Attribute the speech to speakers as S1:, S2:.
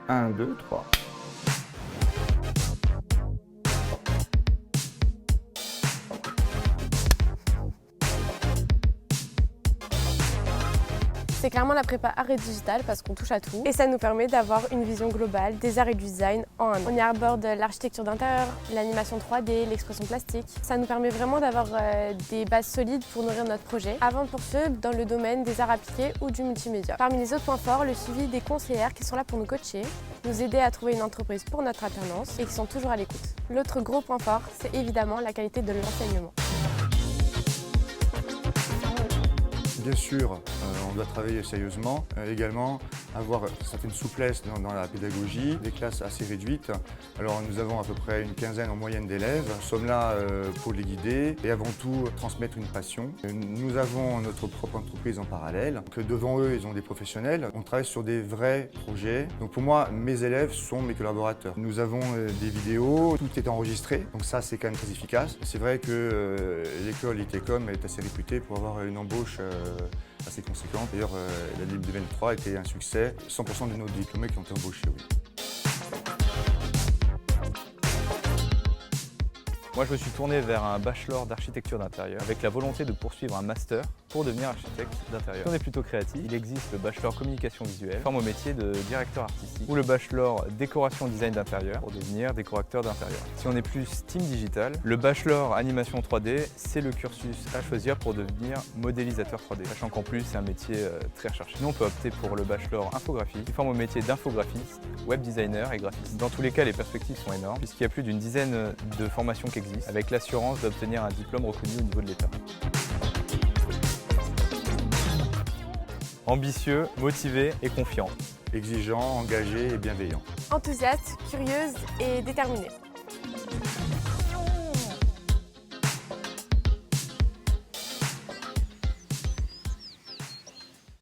S1: 1, 2, 3.
S2: C'est clairement la prépa art et digital parce qu'on touche à tout et ça nous permet d'avoir une vision globale des arts et du design en un an. On y aborde l'architecture d'intérieur, l'animation 3D, l'expression plastique. Ça nous permet vraiment d'avoir des bases solides pour nourrir notre projet avant de poursuivre dans le domaine des arts appliqués ou du multimédia. Parmi les autres points forts, le suivi des conseillères qui sont là pour nous coacher, nous aider à trouver une entreprise pour notre alternance et qui sont toujours à l'écoute. L'autre gros point fort, c'est évidemment la qualité de l'enseignement.
S3: Bien sûr, on doit travailler sérieusement. Également, avoir certaines souplesses dans la pédagogie, des classes assez réduites. Alors nous avons à peu près une quinzaine en moyenne d'élèves. Nous sommes là pour les guider et avant tout transmettre une passion. Nous avons notre propre entreprise en parallèle. Donc, devant eux, ils ont des professionnels. On travaille sur des vrais projets. Donc pour moi, mes élèves sont mes collaborateurs. Nous avons des vidéos, tout est enregistré. Donc ça, c'est quand même très efficace. C'est vrai que l'école ITECOM est assez réputée pour avoir une embauche assez conséquente. D'ailleurs, l'année 2023 était un succès. 100% de nos diplômés qui ont été embauchés, oui.
S4: Moi, je me suis tourné vers un bachelor d'architecture d'intérieur avec la volonté de poursuivre un master pour devenir architecte d'intérieur. Si on est plutôt créatif, il existe le bachelor communication visuelle, forme au métier de directeur artistique, ou le bachelor décoration design d'intérieur pour devenir décorateur d'intérieur. Si on est plus team digital, le bachelor animation 3D, c'est le cursus à choisir pour devenir modélisateur 3D, sachant qu'en plus, c'est un métier très recherché. Sinon, on peut opter pour le bachelor infographie, qui forme au métier d'infographiste, web designer et graphiste. Dans tous les cas, les perspectives sont énormes, puisqu'il y a plus d'une dizaine de formations qui existent, avec l'assurance d'obtenir un diplôme reconnu au niveau de l'État. Ambitieux, motivé et confiant.
S3: Exigeant, engagé et bienveillant.
S2: Enthousiaste, curieuse et déterminée.